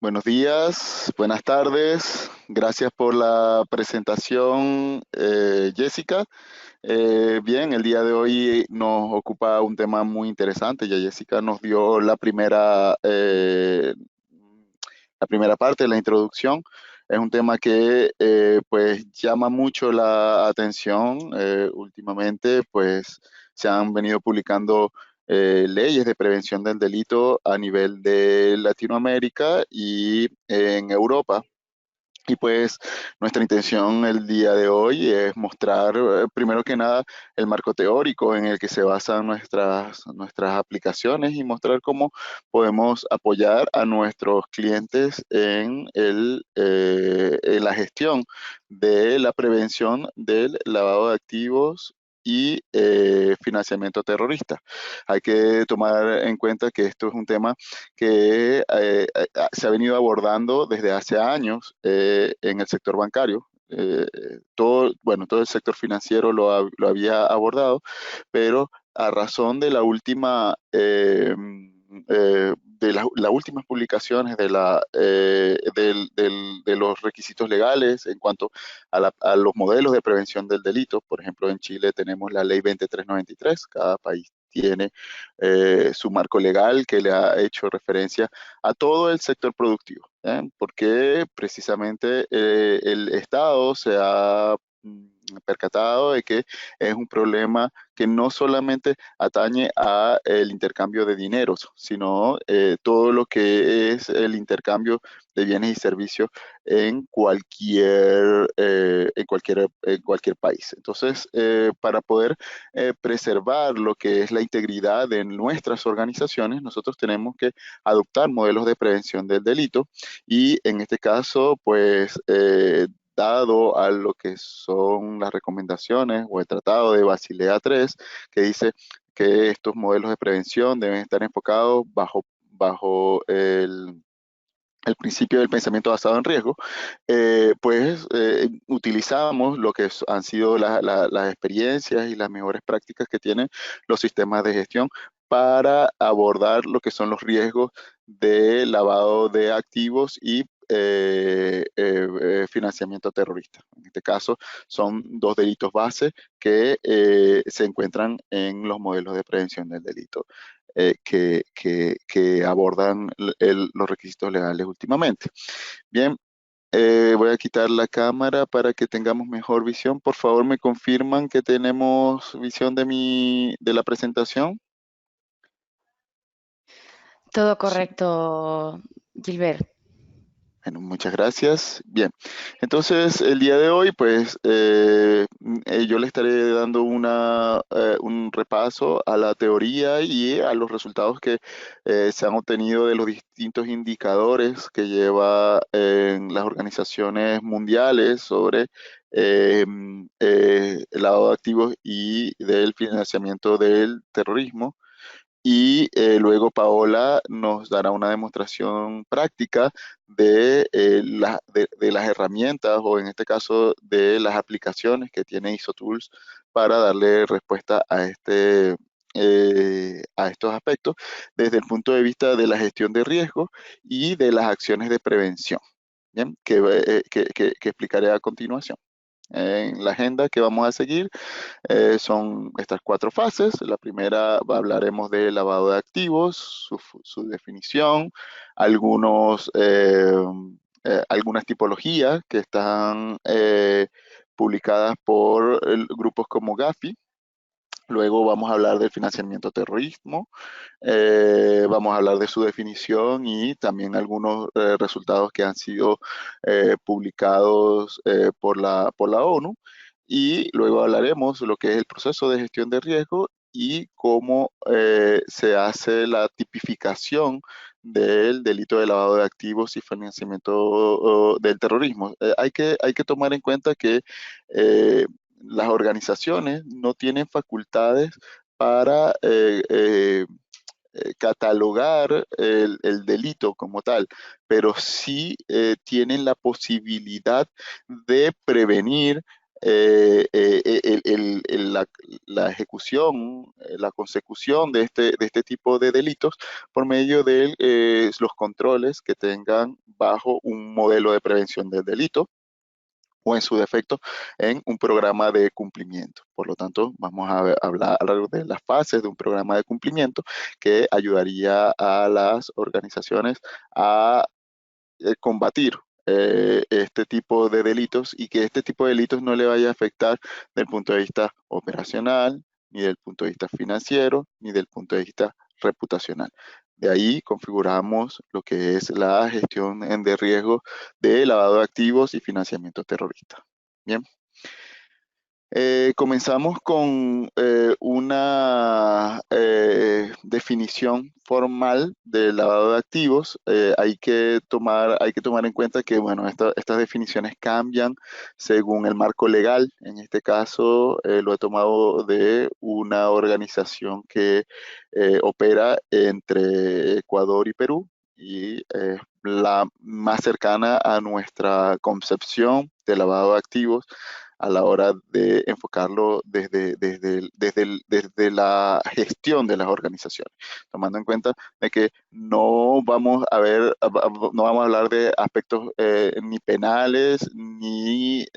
Buenos días, buenas tardes. Gracias por la presentación, Jessica. Bien, el día de hoy nos ocupa un tema muy interesante. Ya Jessica nos dio la primera parte de la introducción. Es un tema que pues llama mucho la atención. Últimamente pues se han venido publicando leyes de prevención del delito a nivel de Latinoamérica y en Europa. Y pues nuestra intención el día de hoy es mostrar, primero que nada, el marco teórico en el que se basan nuestras aplicaciones y mostrar cómo podemos apoyar a nuestros clientes en la gestión de la prevención del lavado de activos y financiamiento terrorista. Hay que tomar en cuenta que esto es un tema que se ha venido abordando desde hace años en el sector bancario. Todo el sector financiero lo había abordado, pero a razón de la última las últimas publicaciones de los requisitos legales en cuanto a los modelos de prevención del delito. Por ejemplo, en Chile tenemos la ley 2393. Cada país tiene su marco legal que le ha hecho referencia a todo el sector productivo, porque precisamente el Estado se ha percatado de que es un problema que no solamente atañe a el intercambio de dineros, sino todo lo que es el intercambio de bienes y servicios en cualquier país. Entonces, para poder preservar lo que es la integridad de nuestras organizaciones, nosotros tenemos que adoptar modelos de prevención del delito y en este caso, pues, dado a lo que son las recomendaciones o el Tratado de Basilea III, que dice que estos modelos de prevención deben estar enfocados bajo el principio del pensamiento basado en riesgo, utilizamos lo que han sido las experiencias y las mejores prácticas que tienen los sistemas de gestión para abordar lo que son los riesgos de lavado de activos y financiamiento terrorista. En este caso, son dos delitos base que se encuentran en los modelos de prevención del delito que abordan los requisitos legales últimamente. Bien, voy a quitar la cámara para que tengamos mejor visión. Por favor, me confirman que tenemos visión de la presentación. Todo Sí. correcto, Gilbert. Bueno, muchas gracias. Bien, entonces el día de hoy, pues yo le estaré dando un repaso a la teoría y a los resultados que se han obtenido de los distintos indicadores que lleva en las organizaciones mundiales sobre el lavado de activos y del financiamiento del terrorismo. Y luego Paola nos dará una demostración práctica de las herramientas o en este caso de las aplicaciones que tiene ISOTools para darle respuesta a estos aspectos desde el punto de vista de la gestión de riesgos y de las acciones de prevención, ¿bien? Que explicaré a continuación. En la agenda que vamos a seguir son estas cuatro fases. La primera hablaremos de lavado de activos, su definición, algunos, algunas tipologías que están publicadas por grupos como Gafi. Luego vamos a hablar del financiamiento terrorismo, vamos a hablar de su definición y también algunos resultados que han sido publicados por la ONU. Y luego hablaremos de lo que es el proceso de gestión de riesgo y cómo se hace la tipificación del delito de lavado de activos y financiamiento del terrorismo. Hay que tomar en cuenta que las organizaciones no tienen facultades para catalogar el delito como tal, pero sí tienen la posibilidad de prevenir la ejecución, la consecución de este tipo de delitos por medio de los controles que tengan bajo un modelo de prevención del delito o en su defecto en un programa de cumplimiento. Por lo tanto, vamos a hablar de las fases de un programa de cumplimiento que ayudaría a las organizaciones a combatir este tipo de delitos y que este tipo de delitos no le vaya a afectar desde el punto de vista operacional, ni del punto de vista financiero, ni del punto de vista reputacional. De ahí configuramos lo que es la gestión de riesgo de lavado de activos y financiamiento terrorista. Bien. Comenzamos con una definición formal de lavado de activos. Hay que tomar en cuenta que bueno, estas definiciones cambian según el marco legal. En este caso, lo he tomado de una organización que opera entre Ecuador y Perú y la más cercana a nuestra concepción de lavado de activos a la hora de enfocarlo desde la gestión de las organizaciones, tomando en cuenta de que no vamos a ver, no vamos a hablar de aspectos ni penales ni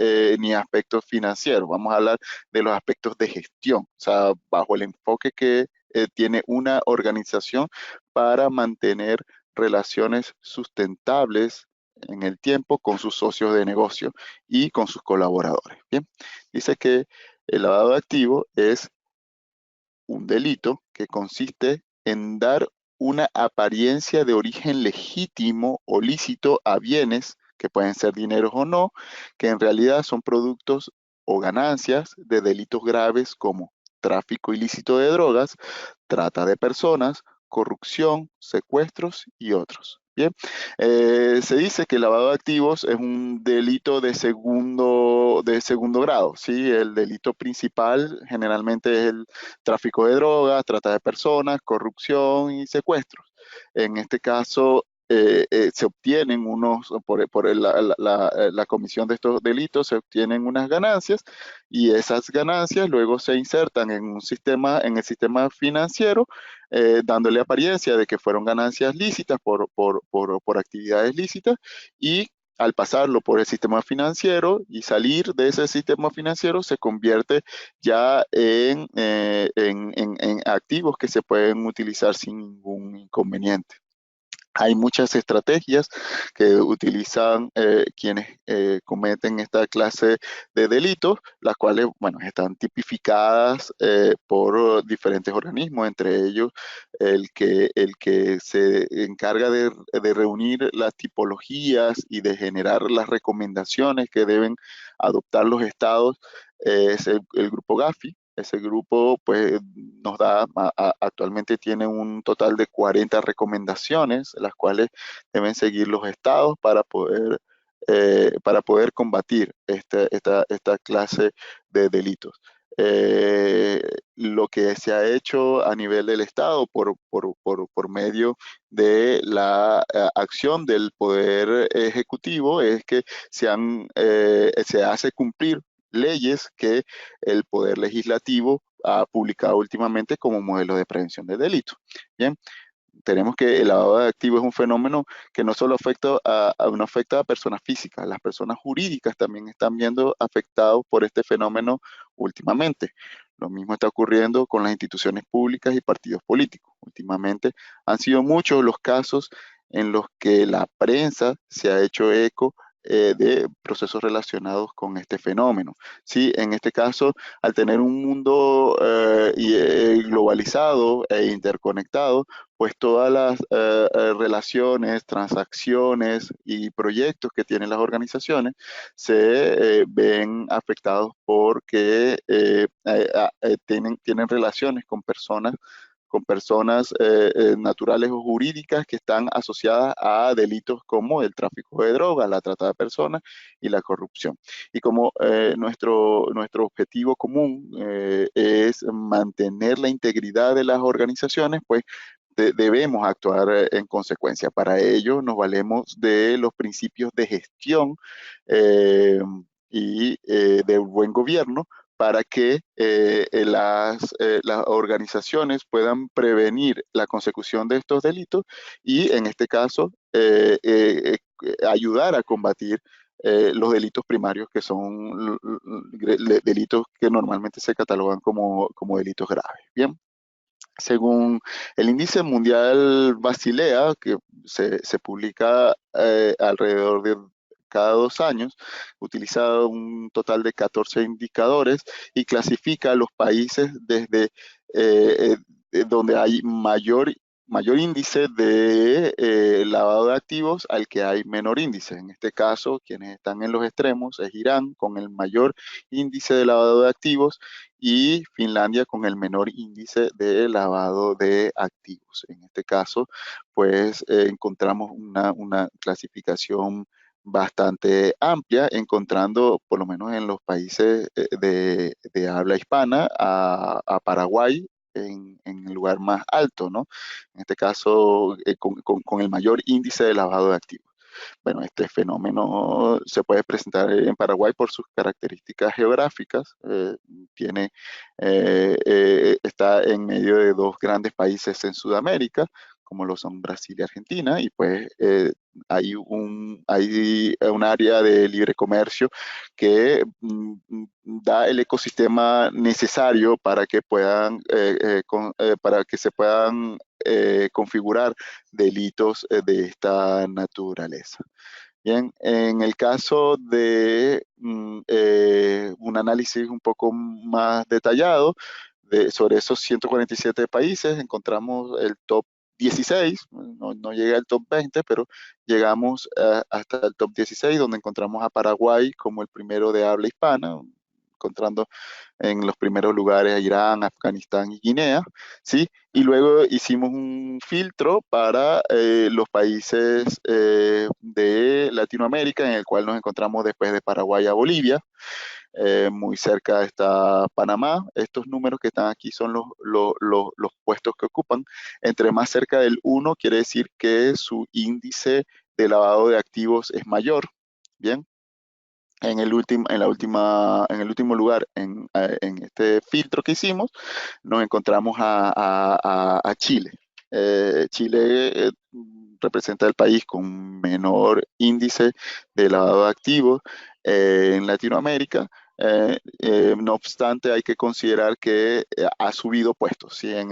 aspectos financieros, vamos a hablar de los aspectos de gestión, o sea, bajo el enfoque que tiene una organización para mantener relaciones sustentables en el tiempo con sus socios de negocio y con sus colaboradores. Bien, dice que el lavado de activos es un delito que consiste en dar una apariencia de origen legítimo o lícito a bienes, que pueden ser dineros o no, que en realidad son productos o ganancias de delitos graves como tráfico ilícito de drogas, trata de personas, corrupción, secuestros y otros. Bien, se dice que el lavado de activos es un delito de segundo grado, ¿sí? El delito principal generalmente es el tráfico de drogas, trata de personas, corrupción y secuestros. En este caso, se obtienen la comisión de estos delitos, se obtienen unas ganancias y esas ganancias luego se insertan en en el sistema financiero, dándole apariencia de que fueron ganancias lícitas por actividades lícitas y al pasarlo por el sistema financiero y salir de ese sistema financiero se convierte ya en activos que se pueden utilizar sin ningún inconveniente. Hay muchas estrategias que utilizan quienes cometen esta clase de delitos, las cuales, bueno, están tipificadas por diferentes organismos, entre ellos el que se encarga de reunir las tipologías y de generar las recomendaciones que deben adoptar los estados, es el grupo Gafi. Ese grupo pues nos da, actualmente tiene un total de 40 recomendaciones, las cuales deben seguir los estados para poder combatir esta clase de delitos. Lo que se ha hecho a nivel del Estado por medio de la acción del Poder Ejecutivo es que se hace cumplir leyes que el Poder Legislativo ha publicado últimamente como modelo de prevención de delitos. Bien, tenemos que el lavado de activos es un fenómeno que no solo no afecta a personas físicas, las personas jurídicas también están viendo afectados por este fenómeno últimamente. Lo mismo está ocurriendo con las instituciones públicas y partidos políticos. Últimamente han sido muchos los casos en los que la prensa se ha hecho eco de procesos relacionados con este fenómeno. Sí, en este caso, al tener un mundo globalizado e interconectado, pues todas las relaciones, transacciones y proyectos que tienen las organizaciones se ven afectados porque tienen relaciones con personas naturales o jurídicas que están asociadas a delitos como el tráfico de drogas, la trata de personas y la corrupción. Y como nuestro objetivo común es mantener la integridad de las organizaciones, pues debemos actuar en consecuencia. Para ello nos valemos de los principios de gestión y de buen gobierno para que las organizaciones puedan prevenir la consecución de estos delitos y, en este caso, ayudar a combatir los delitos primarios, que son delitos que normalmente se catalogan como delitos graves. Bien. Según el índice mundial Basilea, que se publica alrededor de cada 2 años, utiliza un total de 14 indicadores y clasifica a los países desde donde hay mayor índice de lavado de activos al que hay menor índice. En este caso, quienes están en los extremos es Irán, con el mayor índice de lavado de activos, y Finlandia con el menor índice de lavado de activos. En este caso, pues encontramos una clasificación bastante amplia, encontrando por lo menos en los países de habla hispana a Paraguay en el lugar más alto, ¿no? En este caso, con el mayor índice de lavado de activos. Bueno, este fenómeno se puede presentar en Paraguay por sus características geográficas. Está en medio de dos grandes países en Sudamérica, como lo son Brasil y Argentina, y pues hay un área de libre comercio que da el ecosistema necesario para que para que se puedan configurar delitos de esta naturaleza. Bien, en el caso de un análisis un poco más detallado sobre esos 147 países, encontramos el top 16, no llega al top 20, pero llegamos hasta el top 16, donde encontramos a Paraguay como el primero de habla hispana, encontrando en los primeros lugares a Irán, Afganistán y Guinea, ¿sí? Y luego hicimos un filtro para los países de Latinoamérica, en el cual nos encontramos después de Paraguay a Bolivia. Muy cerca está Panamá. Estos números que están aquí son los puestos que ocupan. Entre más cerca del 1, quiere decir que su índice de lavado de activos es mayor. Bien. En el último lugar, en este filtro que hicimos, nos encontramos a Chile. Chile representa el país con menor índice de lavado de activos en Latinoamérica. No obstante, hay que considerar que ha subido puestos. ¿Sí? En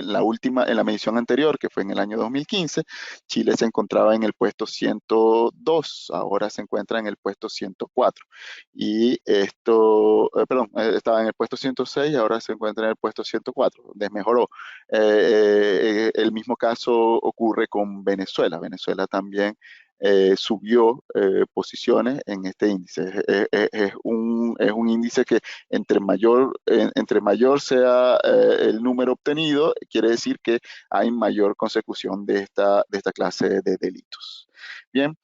la medición anterior, que fue en el año 2015, Chile se encontraba en el puesto 102, ahora se encuentra en el puesto 104. Y estaba en el puesto 106, ahora se encuentra en el puesto 104, desmejoró. El mismo caso ocurre con Venezuela. Venezuela también subió posiciones en este índice. Es un índice que entre mayor sea el número obtenido, quiere decir que hay mayor consecución de esta clase de delitos. Bien.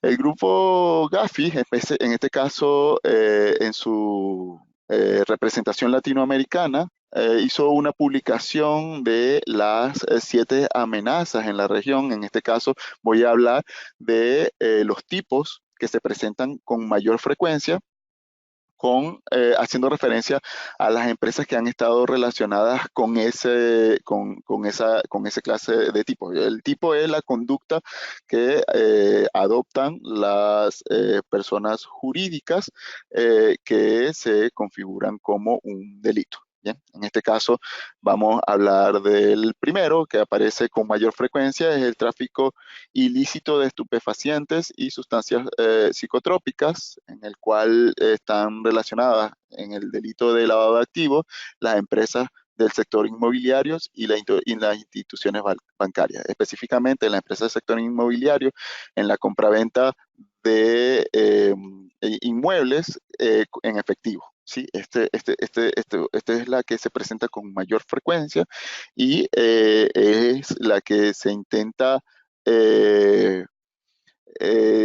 El grupo Gafi, en este caso, en su representación latinoamericana, hizo una publicación de las 7 amenazas en la región. En este caso, voy a hablar de los tipos que se presentan con mayor frecuencia, haciendo referencia a las empresas que han estado relacionadas con esa clase de tipo. El tipo es la conducta que adoptan las personas jurídicas que se configuran como un delito. Bien, en este caso vamos a hablar del primero que aparece con mayor frecuencia, es el tráfico ilícito de estupefacientes y sustancias psicotrópicas, en el cual están relacionadas en el delito de lavado de activos las empresas del sector inmobiliario y las instituciones bancarias, específicamente en la empresa del sector inmobiliario, en la compraventa de inmuebles en efectivo. ¿Sí? Esta es la que se presenta con mayor frecuencia y es la que se intenta eh,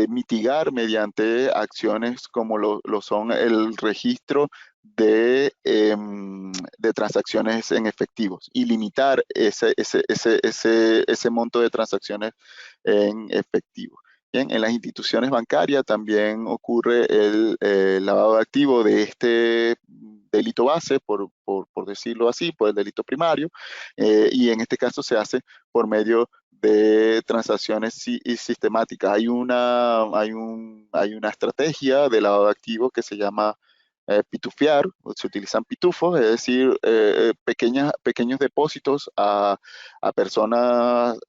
mitigar mediante acciones como lo son el registro de transacciones en efectivos y limitar ese monto de transacciones en efectivo. Bien, en las instituciones bancarias también ocurre el lavado de activos de este delito base, por decirlo así, por el delito primario, y en este caso se hace por medio de transacciones sistemáticas. Hay una estrategia de lavado de activos que se llama pitufiar, se utilizan pitufos, es decir, pequeños depósitos a personas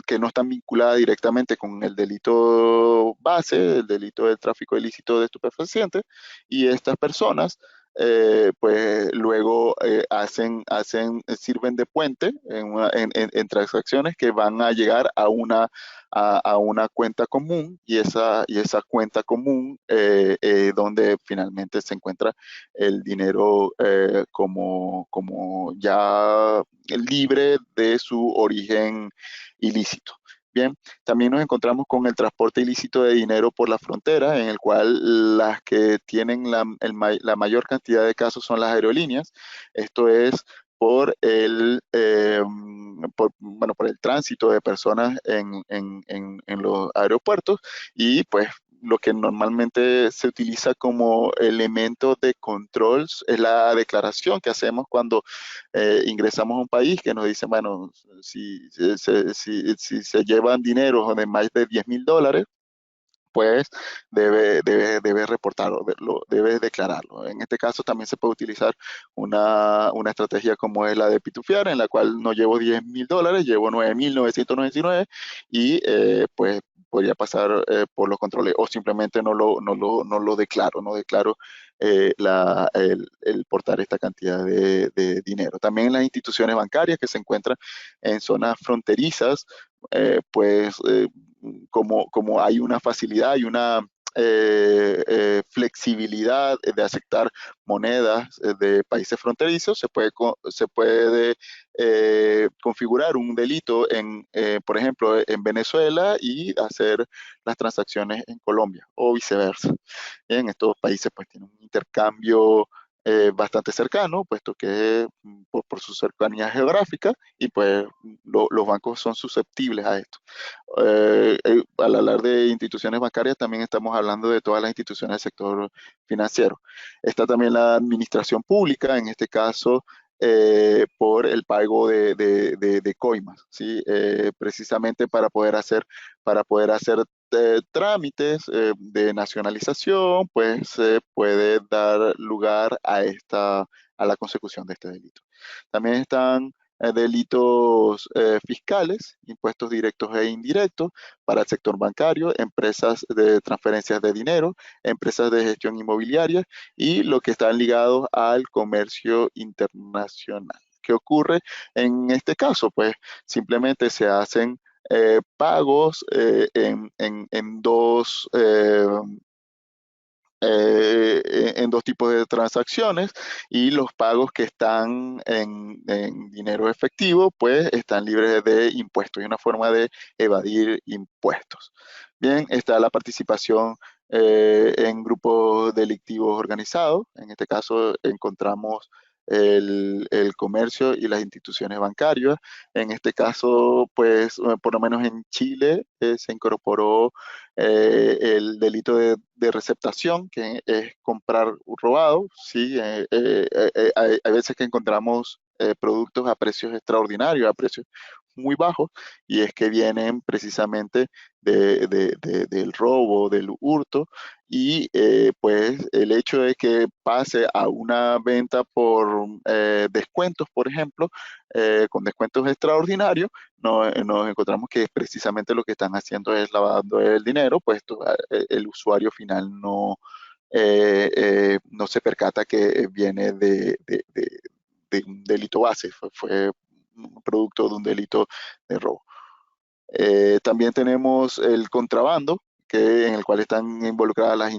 que no están vinculadas directamente con el delito base, el delito del tráfico ilícito de estupefacientes, y estas personas pues luego sirven de puente en transacciones que van a llegar a una cuenta común, y esa cuenta común donde finalmente se encuentra el dinero como ya libre de su origen ilícito. Bien, también nos encontramos con el transporte ilícito de dinero por la frontera, en el cual las que tienen la mayor cantidad de casos son las aerolíneas. Esto es por el tránsito de personas en los aeropuertos, y pues lo que normalmente se utiliza como elemento de control es la declaración que hacemos cuando ingresamos a un país, que nos dicen, bueno, si se llevan dinero de más de $10,000, pues debe reportarlo, debe declararlo. En este caso también se puede utilizar una estrategia como es la de pitufiar, en la cual no llevo $10,000, llevo 9,999, y pues podría pasar por los controles, o simplemente no lo declaro, no declaro el portar esta cantidad de dinero. También en las instituciones bancarias que se encuentran en zonas fronterizas, pues como hay una facilidad y una flexibilidad de aceptar monedas de países fronterizos, se puede configurar un delito por ejemplo, en Venezuela, y hacer las transacciones en Colombia, o viceversa. En estos países pues tienen un intercambio bastante cercano, puesto que por su cercanía geográfica, y pues los bancos son susceptibles a esto. Al hablar de instituciones bancarias, también estamos hablando de todas las instituciones del sector financiero. Está también la administración pública, en este caso por el pago de coimas, ¿sí? Precisamente para poder hacer trámites de nacionalización, pues se puede dar lugar a la consecución de este delito. También están delitos fiscales, impuestos directos e indirectos para el sector bancario, empresas de transferencias de dinero, empresas de gestión inmobiliaria, y lo que están ligados al comercio internacional. ¿Qué ocurre en este caso? Pues simplemente se hacen pagos en dos tipos de transacciones, y los pagos que están en dinero efectivo pues están libres de impuestos, y una forma de evadir impuestos. Bien, está la participación en grupos delictivos organizados. En este caso encontramos el comercio y las instituciones bancarias. En este caso, pues por lo menos en Chile se incorporó el delito de receptación, que es comprar robado, ¿sí? Hay veces que encontramos productos a precios extraordinarios, a precios muy bajos, y es que vienen precisamente del robo, del hurto, y pues el hecho de que pase a una venta por descuentos, por ejemplo, con descuentos extraordinarios, nos encontramos que precisamente lo que están haciendo es lavando el dinero, puesto el usuario final no se percata que viene de un delito base, fue un producto de un delito de robo. También tenemos el contrabando, en el cual están involucradas las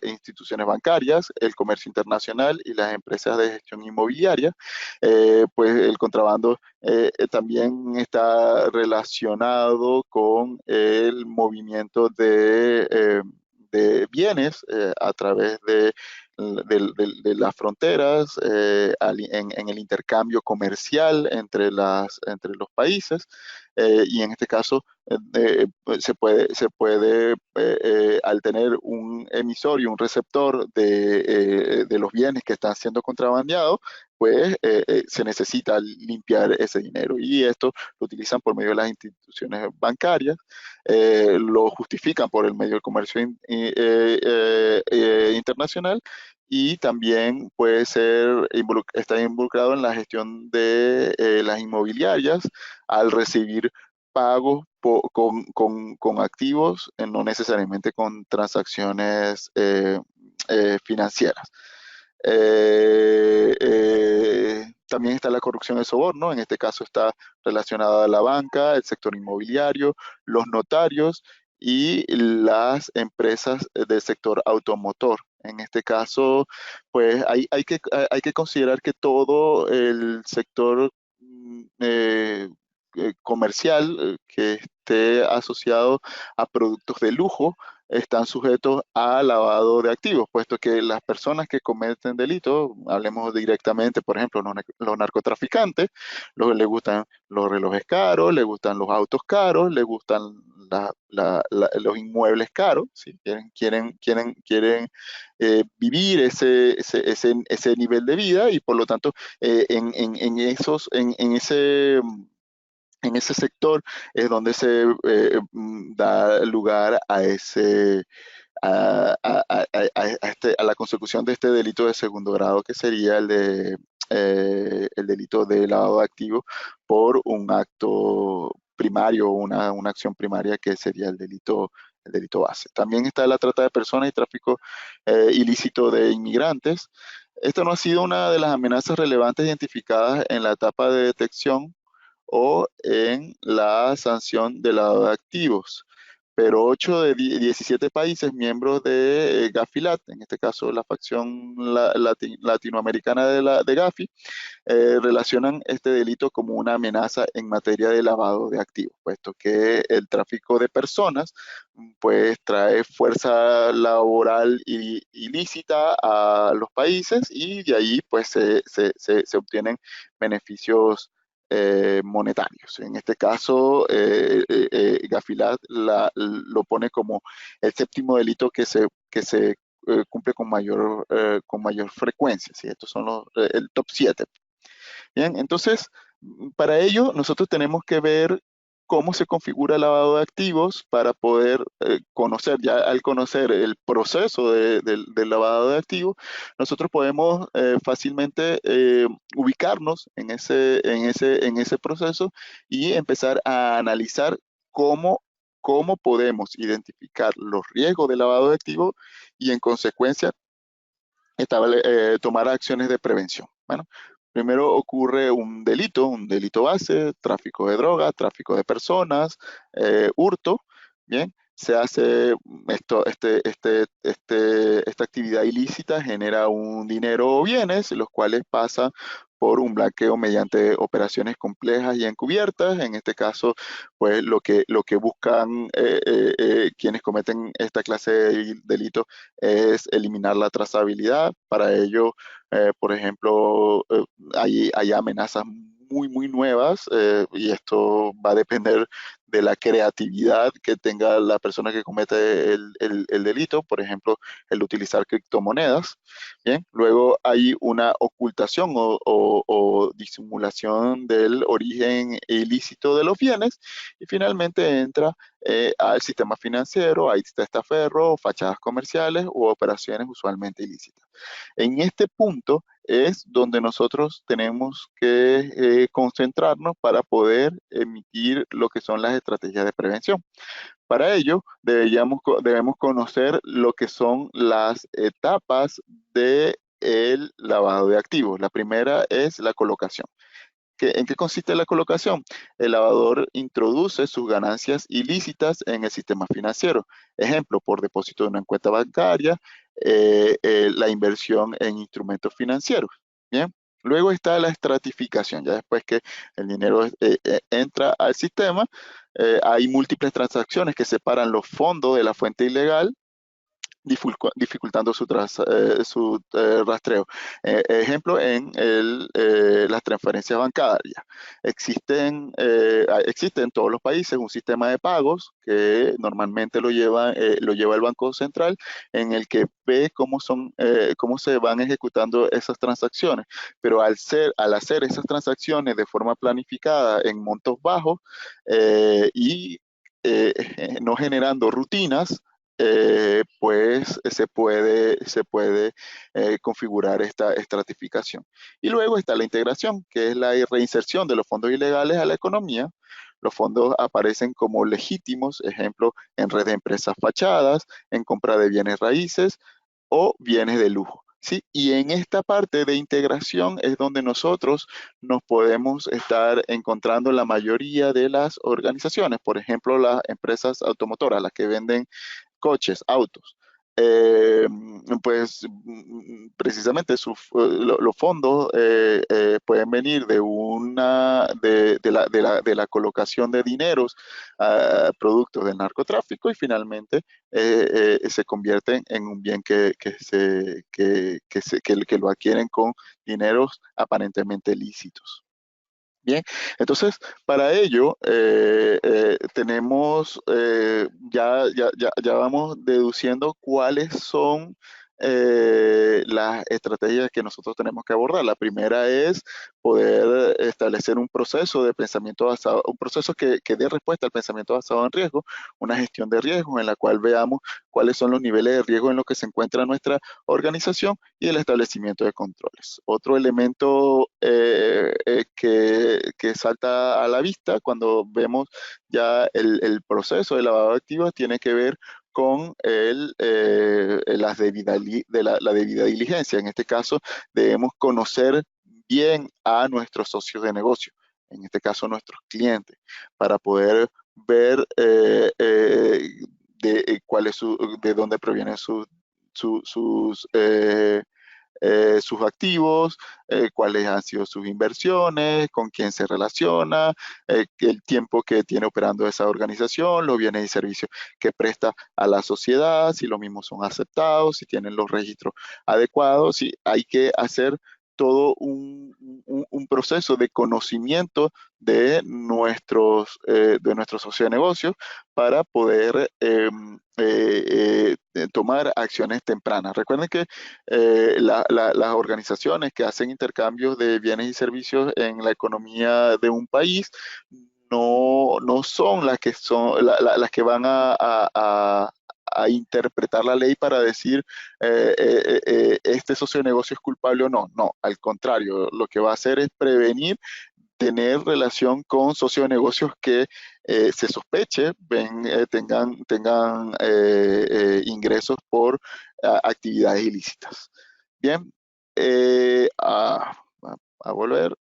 instituciones bancarias, el comercio internacional y las empresas de gestión inmobiliaria. Pues el contrabando también está relacionado con el movimiento de bienes a través de las fronteras, en el intercambio comercial entre los países. y en este caso al tener un emisor y un receptor de los bienes que están siendo contrabandeados, pues se necesita limpiar ese dinero y esto lo utilizan por medio de las instituciones bancarias, lo justifican por el medio del comercio internacional y también puede ser, está involucrado en la gestión de las inmobiliarias al recibir pagos con activos, no necesariamente con transacciones financieras. También está la corrupción de soborno, en este caso está relacionada a la banca, el sector inmobiliario, los notarios y las empresas del sector automotor. En este caso, pues hay que considerar que todo el sector comercial que esté asociado a productos de lujo están sujetos a lavado de activos, puesto que las personas que cometen delitos, hablemos directamente, por ejemplo, los narcotraficantes, les gustan los relojes caros, les gustan los autos caros, les gustan los inmuebles caros, ¿sí? Quieren vivir ese nivel de vida y por lo tanto en ese sector es donde se da lugar a a la consecución de este delito de segundo grado, que sería el delito de lavado de activos por un acto primario, una acción primaria que sería el delito base. También está la trata de personas y tráfico ilícito de inmigrantes. Esto no ha sido una de las amenazas relevantes identificadas en la etapa de detección o en la sanción de lavado de activos. Pero 8 de 17 países miembros de Gafilat, en este caso la facción latinoamericana de Gafi, relacionan este delito como una amenaza en materia de lavado de activos, puesto que el tráfico de personas pues trae fuerza laboral ilícita a los países y de ahí pues se obtienen beneficios monetarios. En este caso, Gafilat lo pone como el séptimo delito que se cumple con mayor frecuencia. ¿Sí? Estos son el top 7. Bien, entonces, para ello nosotros tenemos que ver cómo se configura el lavado de activos para poder conocer, ya al conocer el proceso del lavado de activos, nosotros podemos fácilmente ubicarnos en ese proceso y empezar a analizar cómo podemos identificar los riesgos de lavado de activos y en consecuencia tomar acciones de prevención. Bueno, primero ocurre un delito base, tráfico de drogas, tráfico de personas, hurto, bien, se hace esta actividad ilícita, genera un dinero o bienes, los cuales pasan por un blanqueo mediante operaciones complejas y encubiertas. En este caso, pues lo que buscan quienes cometen esta clase de delitos es eliminar la trazabilidad. Para ello, por ejemplo, hay amenazas muy nuevas y esto va a depender de la creatividad que tenga la persona que comete el delito, por ejemplo, el utilizar criptomonedas. Bien, luego hay una ocultación o disimulación del origen ilícito de los bienes y finalmente entra al sistema financiero, ahí está testaferro, fachadas comerciales u operaciones usualmente ilícitas. En este punto es donde nosotros tenemos que concentrarnos para poder emitir lo que son las estrategias de prevención. Para ello, debemos conocer lo que son las etapas del lavado de activos. La primera es la colocación. ¿En qué consiste la colocación? El lavador introduce sus ganancias ilícitas en el sistema financiero. Ejemplo, por depósito de una cuenta bancaria, la inversión en instrumentos financieros. Bien. Luego está la estratificación. Ya después que el dinero entra al sistema, hay múltiples transacciones que separan los fondos de la fuente ilegal dificultando su rastreo. Ejemplo, en las transferencias bancarias. Existe en todos los países un sistema de pagos que normalmente lo lleva el Banco Central, en el que ve cómo se van ejecutando esas transacciones. Pero al hacer esas transacciones de forma planificada en montos bajos y no generando rutinas, pues se puede configurar esta estratificación. Y luego está la integración, que es la reinserción de los fondos ilegales a la economía. Los fondos aparecen como legítimos, ejemplo, en red de empresas fachadas, en compra de bienes raíces o bienes de lujo. ¿Sí? Y en esta parte de integración es donde nosotros nos podemos estar encontrando la mayoría de las organizaciones, por ejemplo, las empresas automotoras, las que venden coches, autos. Eh, pues precisamente los fondos pueden venir de la colocación de dineros a productos del narcotráfico y finalmente se convierten en un bien que lo adquieren con dineros aparentemente lícitos. Bien, entonces para ello tenemos, ya vamos deduciendo cuáles son las estrategias que nosotros tenemos que abordar. La primera es poder establecer un proceso de pensamiento basado, un proceso que dé respuesta al pensamiento basado en riesgo, una gestión de riesgos en la cual veamos cuáles son los niveles de riesgo en los que se encuentra nuestra organización y el establecimiento de controles. Otro elemento que salta a la vista cuando vemos ya el proceso de lavado de activos tiene que ver con la debida diligencia. En este caso, debemos conocer bien a nuestros socios de negocio, en este caso nuestros clientes, para poder ver de dónde provienen sus activos, cuáles han sido sus inversiones, con quién se relaciona, el tiempo que tiene operando esa organización, los bienes y servicios que presta a la sociedad, si los mismos son aceptados, si tienen los registros adecuados, si hay que hacer todo un proceso de conocimiento de nuestros socios de negocio para poder tomar acciones tempranas. Recuerden que las organizaciones que hacen intercambios de bienes y servicios en la economía de un país no son las que van a interpretar la ley para decir este socio de negocio es culpable o no. No, al contrario, lo que va a hacer es prevenir tener relación con socios de negocios que se sospeche, tengan ingresos por actividades ilícitas. Bien, a volver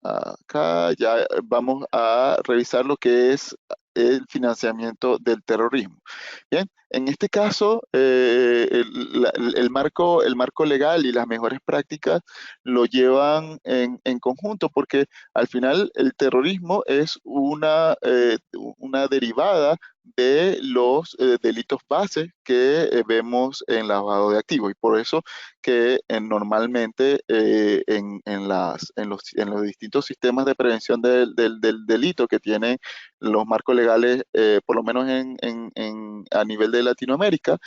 acá, ya vamos a revisar lo que es el financiamiento del terrorismo. Bien, en este caso, el marco legal y las mejores prácticas lo llevan en conjunto, porque al final el terrorismo es una derivada de los delitos base que vemos en lavado de activos, y por eso que normalmente en los distintos sistemas de prevención del delito que tienen los marcos legales, por lo menos a nivel de Latinoamérica,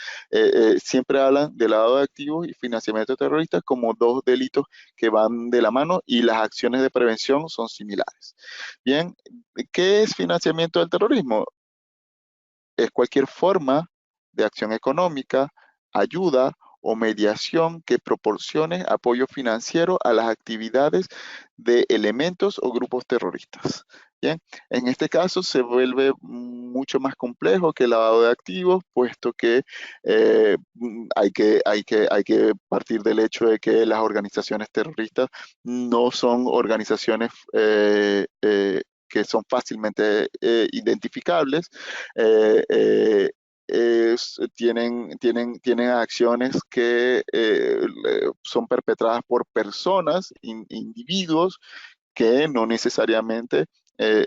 siempre hablan de lavado de activos y financiamiento terrorista como dos delitos que van de la mano, y las acciones de prevención son similares. Bien, ¿qué es financiamiento del terrorismo? Es cualquier forma de acción económica, ayuda o mediación que proporcione apoyo financiero a las actividades de elementos o grupos terroristas. Bien, en este caso se vuelve mucho más complejo que el lavado de activos, puesto que hay que partir del hecho de que las organizaciones terroristas no son organizaciones que son fácilmente identificables. eh, eh, tienen acciones que son perpetradas por personas, individuos que no necesariamente eh,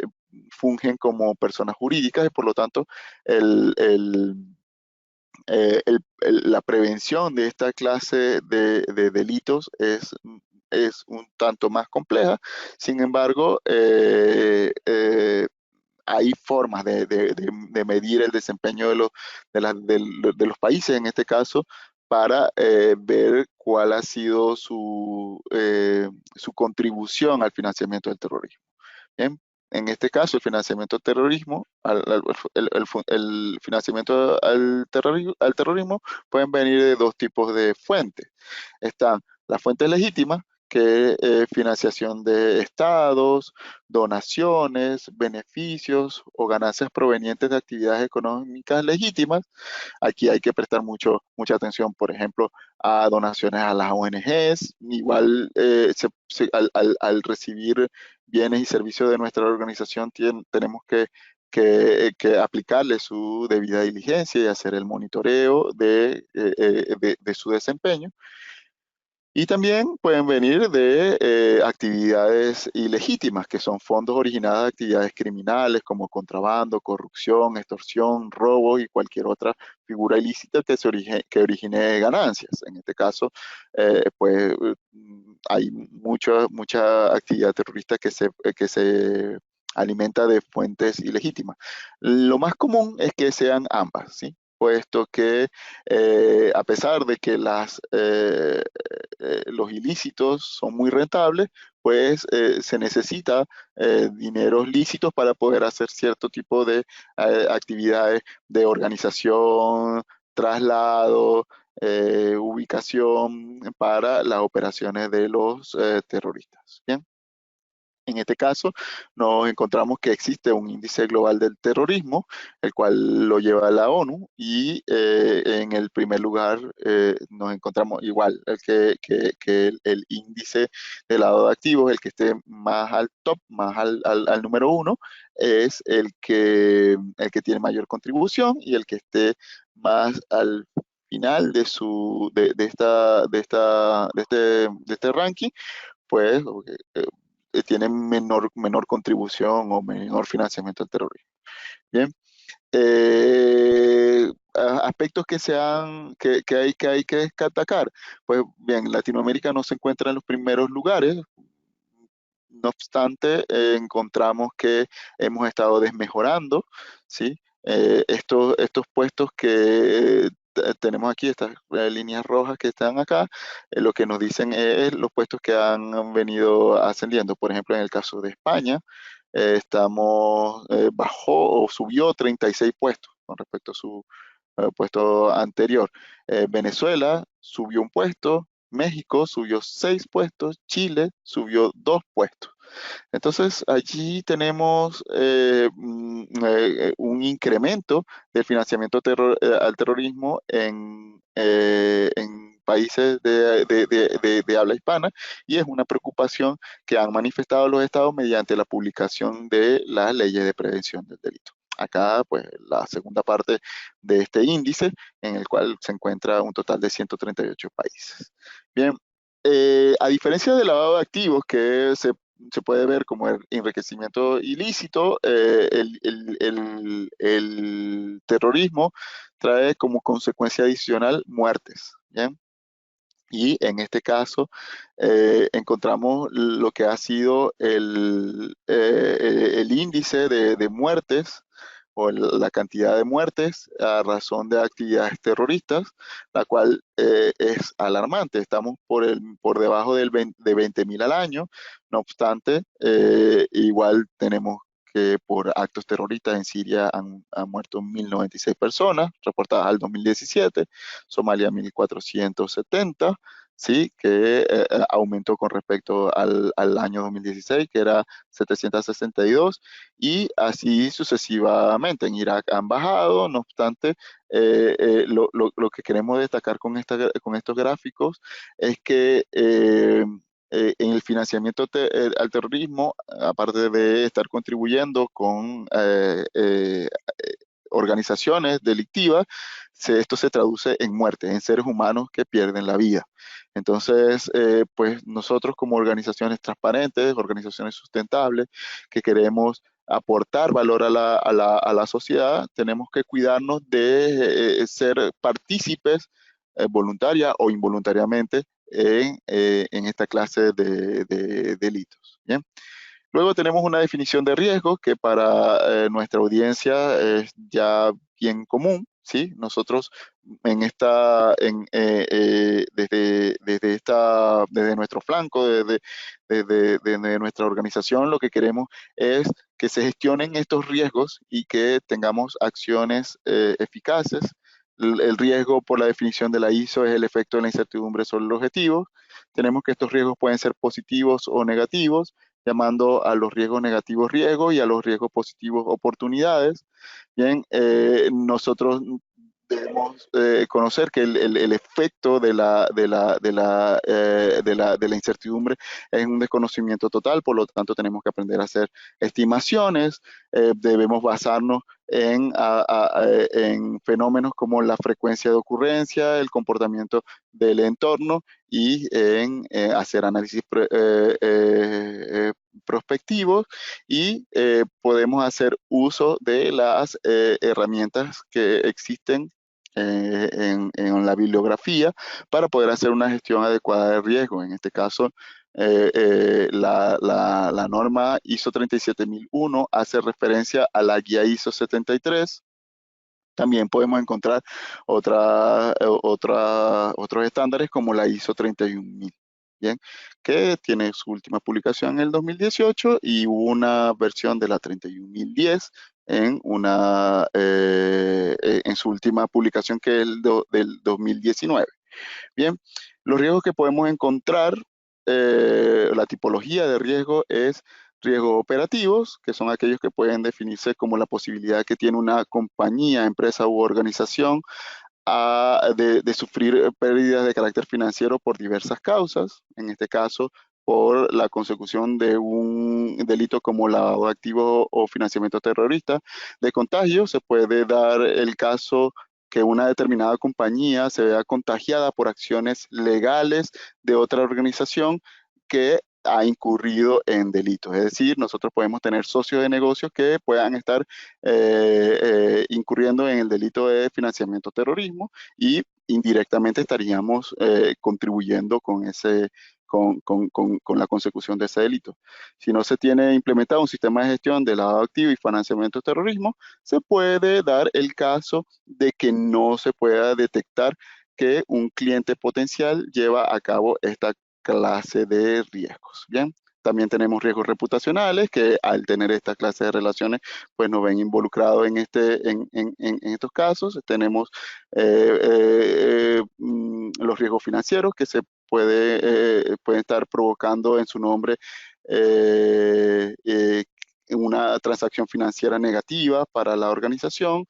fungen como personas jurídicas, y por lo tanto el, el, la prevención de esta clase de delitos es un tanto más compleja. Sin embargo, hay formas de medir el desempeño de los países, en este caso, para ver cuál ha sido su contribución al financiamiento del terrorismo. Bien, en este caso, el financiamiento al terrorismo, el financiamiento al terrorismo pueden venir de dos tipos de fuentes. Están las fuentes legítimas, que es financiación de estados, donaciones, beneficios o ganancias provenientes de actividades económicas legítimas. Aquí hay que prestar mucha atención, por ejemplo, a donaciones a las ONGs. Igual, al recibir bienes y servicios de nuestra organización, tenemos que aplicarle su debida diligencia y hacer el monitoreo de su desempeño. Y también pueden venir de actividades ilegítimas, que son fondos originados de actividades criminales como contrabando, corrupción, extorsión, robo y cualquier otra figura ilícita que origine ganancias. En este caso, pues hay mucha actividad terrorista que se alimenta de fuentes ilegítimas. Lo más común es que sean ambas, ¿sí? Puesto que a pesar de que los ilícitos son muy rentables, pues se necesita dineros lícitos para poder hacer cierto tipo de actividades de organización, traslado, ubicación para las operaciones de los terroristas. Bien. En este caso, nos encontramos que existe un índice global del terrorismo, el cual lo lleva la ONU, y en el primer lugar nos encontramos igual, que el índice de lado de activos, el que esté más al top, más al número uno, es el que tiene mayor contribución, y el que esté más al final de este ranking, pues tienen menor contribución o menor financiamiento al terrorismo. Bien. Aspectos que hay que destacar. Pues bien, Latinoamérica no se encuentra en los primeros lugares. No obstante, encontramos que hemos estado desmejorando, ¿sí? Estos puestos que tenemos aquí, estas líneas rojas que están acá, lo que nos dicen es los puestos que han venido ascendiendo. Por ejemplo, en el caso de España, bajó o subió 36 puestos con respecto a su puesto anterior. Venezuela subió un puesto, México subió 6 puestos, Chile subió 2 puestos. Entonces, allí tenemos un incremento del financiamiento al terrorismo en países de habla hispana, y es una preocupación que han manifestado los estados mediante la publicación de las leyes de prevención del delito. Acá, pues, la segunda parte de este índice, en el cual se encuentra un total de 138 países. Bien, a diferencia del lavado de activos, que se puede ver como el enriquecimiento ilícito, el terrorismo trae como consecuencia adicional muertes, ¿bien? Y en este caso encontramos lo que ha sido el índice de muertes, o la cantidad de muertes a razón de actividades terroristas, la cual es alarmante. Estamos por debajo de 20.000 al año. No obstante, igual tenemos que por actos terroristas en Siria han muerto 1.096 personas, reportadas al 2017, Somalia 1.470, ¿sí? Que aumentó con respecto al año 2016, que era 762, y así sucesivamente. En Irak han bajado. No obstante, lo que queremos destacar con estos gráficos es que en el financiamiento al terrorismo, aparte de estar contribuyendo con organizaciones delictivas, esto se traduce en muerte, en seres humanos que pierden la vida. Entonces, pues nosotros como organizaciones transparentes, organizaciones sustentables, que queremos aportar valor a la sociedad, tenemos que cuidarnos de ser partícipes voluntaria o involuntariamente en esta clase de delitos. ¿Bien? Luego tenemos una definición de riesgo que para nuestra audiencia es ya bien común, ¿sí? Nosotros desde nuestro flanco, desde nuestra organización, lo que queremos es que se gestionen estos riesgos y que tengamos acciones eficaces. El riesgo, por la definición de la ISO, es el efecto de la incertidumbre sobre el objetivo. Tenemos que estos riesgos pueden ser positivos o negativos, llamando a los riesgos negativos riesgos y a los riesgos positivos oportunidades. Bien, nosotros debemos conocer que el efecto de la incertidumbre es un desconocimiento total, por lo tanto tenemos que aprender a hacer estimaciones, debemos basarnos en fenómenos como la frecuencia de ocurrencia, el comportamiento del entorno y en hacer análisis prospectivos y podemos hacer uso de las herramientas que existen en la bibliografía para poder hacer una gestión adecuada de riesgo. En este caso, la norma ISO 37001 hace referencia a la guía ISO 73. También podemos encontrar otros estándares como la ISO 31000, ¿bien? Que tiene su última publicación en el 2018 y una versión de la 31010 en su última publicación que es del 2019. Bien, los riesgos que podemos encontrar, la tipología de riesgo es riesgos operativos, que son aquellos que pueden definirse como la posibilidad que tiene una compañía, empresa u organización de sufrir pérdidas de carácter financiero por diversas causas, en este caso por la consecución de un delito como lavado de activos o financiamiento terrorista. De contagio se puede dar el caso que una determinada compañía se vea contagiada por acciones legales de otra organización que ha incurrido en delitos. Es decir, nosotros podemos tener socios de negocios que puedan estar incurriendo en el delito de financiamiento terrorismo y indirectamente estaríamos contribuyendo con la consecución de ese delito. Si no se tiene implementado un sistema de gestión de lavado de activos y financiamiento de terrorismo, se puede dar el caso de que no se pueda detectar que un cliente potencial lleva a cabo esta clase de riesgos. Bien, también tenemos riesgos reputacionales que al tener esta clase de relaciones, pues nos ven involucrados en estos casos. Tenemos los riesgos financieros que pueden estar provocando en su nombre una transacción financiera negativa para la organización.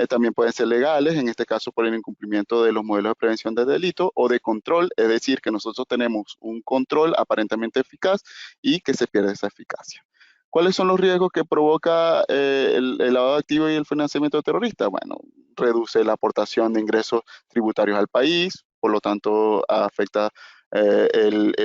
También pueden ser legales, en este caso por el incumplimiento de los modelos de prevención de delito o de control, es decir, que nosotros tenemos un control aparentemente eficaz y que se pierde esa eficacia. ¿Cuáles son los riesgos que provoca el lavado de activos y el financiamiento terrorista? Bueno, reduce la aportación de ingresos tributarios al país, por lo tanto afecta el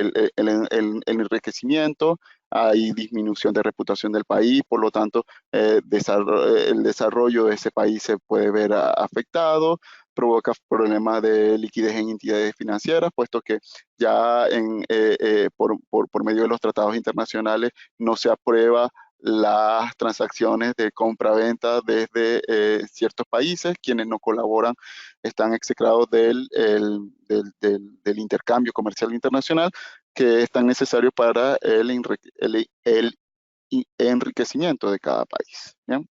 enriquecimiento, hay disminución de reputación del país, por lo tanto el desarrollo de ese país se puede ver afectado, provoca problemas de liquidez en entidades financieras, puesto que ya por medio de los tratados internacionales no se aprueba las transacciones de compra-venta desde ciertos países. Quienes no colaboran están execrados del intercambio comercial internacional, que es tan necesario para el enriquecimiento de cada país. ¿Bien?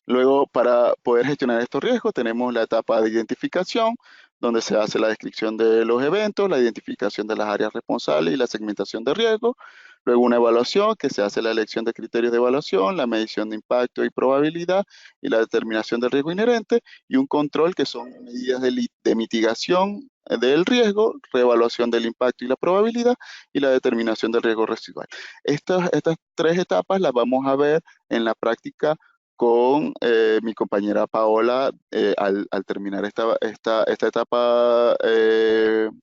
Luego, para poder gestionar estos riesgos, tenemos la etapa de identificación, donde se hace la descripción de los eventos, la identificación de las áreas responsables y la segmentación de riesgo. Luego una evaluación, que se hace la elección de criterios de evaluación, la medición de impacto y probabilidad y la determinación del riesgo inherente. Y un control, que son medidas de mitigación del riesgo, reevaluación del impacto y la probabilidad y la determinación del riesgo residual. Estas tres etapas las vamos a ver en la práctica con mi compañera Paola al terminar esta etapa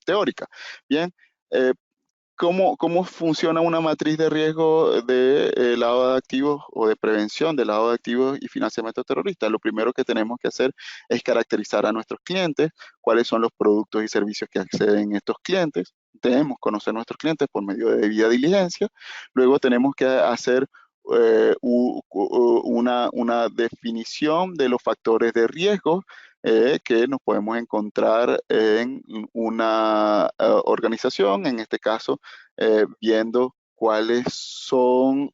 teórica. Bien, ¿cómo funciona una matriz de riesgo de lavado de activos o de prevención de lavado de activos y financiamiento terrorista? Lo primero que tenemos que hacer es caracterizar a nuestros clientes, cuáles son los productos y servicios que acceden estos clientes. Debemos conocer a nuestros clientes por medio de debida diligencia. Luego tenemos que hacer una definición de los factores de riesgo que nos podemos encontrar en una organización, en este caso, viendo cuáles son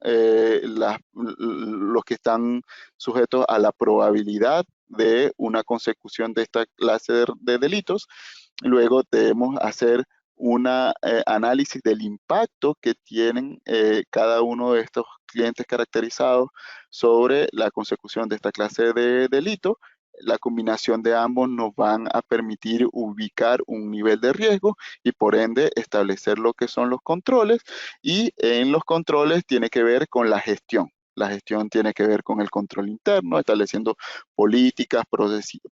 los que están sujetos a la probabilidad de una consecución de esta clase de delitos. Luego debemos hacer un análisis del impacto que tienen cada uno de estos clientes caracterizados sobre la consecución de esta clase de delito. La combinación de ambos nos van a permitir ubicar un nivel de riesgo y por ende establecer lo que son los controles, y en los controles tiene que ver con la gestión. La gestión tiene que ver con el control interno, estableciendo políticas,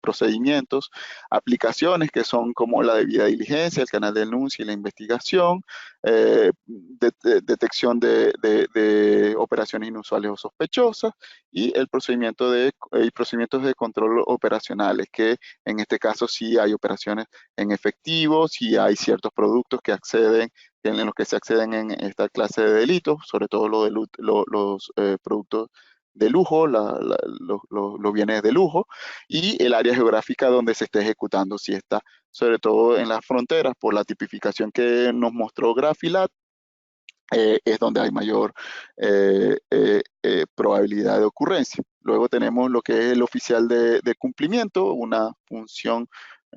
procedimientos, aplicaciones que son como la debida diligencia, el canal de denuncia y la investigación, detección de operaciones inusuales o sospechosas, y el procedimientos de control operacionales, que en este caso sí hay operaciones en efectivo, sí hay ciertos productos que acceden, en los que se acceden en esta clase de delitos, sobre todo los productos de lujo, los bienes de lujo, y el área geográfica donde se esté ejecutando, si está sobre todo en las fronteras, por la tipificación que nos mostró Grafilat, es donde hay mayor probabilidad de ocurrencia. Luego tenemos lo que es el oficial de cumplimiento, una función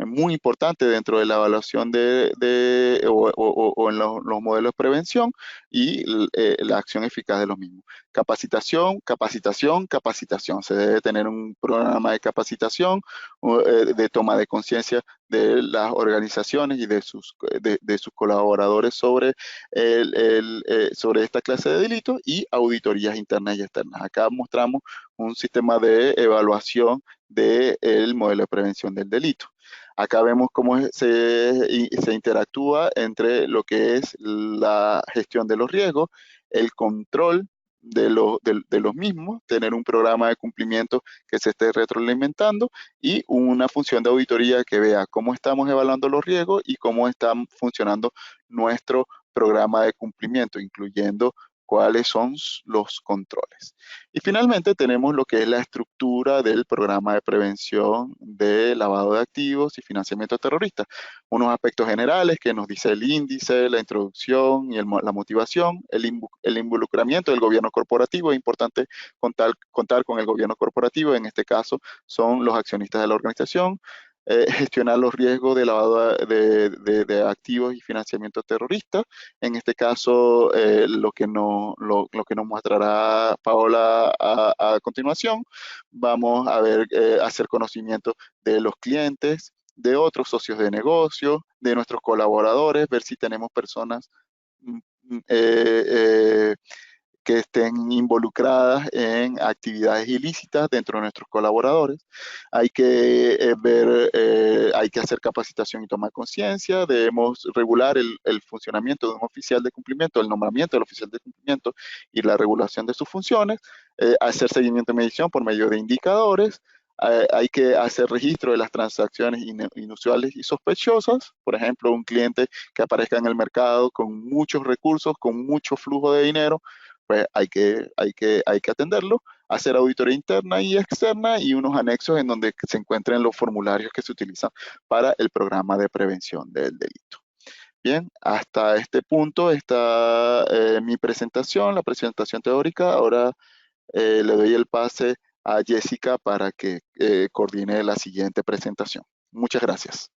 muy importante dentro de la evaluación o en los modelos de prevención y la acción eficaz de los mismos. Capacitación, capacitación, capacitación. Se debe tener un programa de capacitación, de toma de conciencia de las organizaciones y de sus colaboradores sobre sobre esta clase de delitos, y auditorías internas y externas. Acá mostramos un sistema de evaluación del modelo de prevención del delito. Acá vemos cómo se interactúa entre lo que es la gestión de los riesgos, el control de los mismos, tener un programa de cumplimiento que se esté retroalimentando, y una función de auditoría que vea cómo estamos evaluando los riesgos y cómo está funcionando nuestro programa de cumplimiento, incluyendo cuáles son los controles. Y finalmente tenemos lo que es la estructura del programa de prevención de lavado de activos y financiamiento terrorista. Unos aspectos generales que nos dice el índice, la introducción y la motivación, el involucramiento del gobierno corporativo. Es importante contar con el gobierno corporativo, en este caso son los accionistas de la organización. Gestionar los riesgos de lavado de activos y financiamiento terrorista. En este caso, lo que nos mostrará Paola a continuación, vamos a ver, hacer conocimiento de los clientes, de otros socios de negocio, de nuestros colaboradores, ver si tenemos personas que estén involucradas en actividades ilícitas dentro de nuestros colaboradores. Hay que hay que hacer capacitación y tomar conciencia. Debemos regular el funcionamiento de un oficial de cumplimiento, el nombramiento del oficial de cumplimiento y la regulación de sus funciones. Hacer seguimiento y medición por medio de indicadores. Hay que hacer registro de las transacciones inusuales y sospechosas. Por ejemplo, un cliente que aparezca en el mercado con muchos recursos, con mucho flujo de dinero, pues hay que atenderlo. Hacer auditoría interna y externa, y unos anexos en donde se encuentren los formularios que se utilizan para el programa de prevención del delito. Bien, hasta este punto está mi presentación, la presentación teórica. Ahora le doy el pase a Jessica para que coordine la siguiente presentación. Muchas gracias.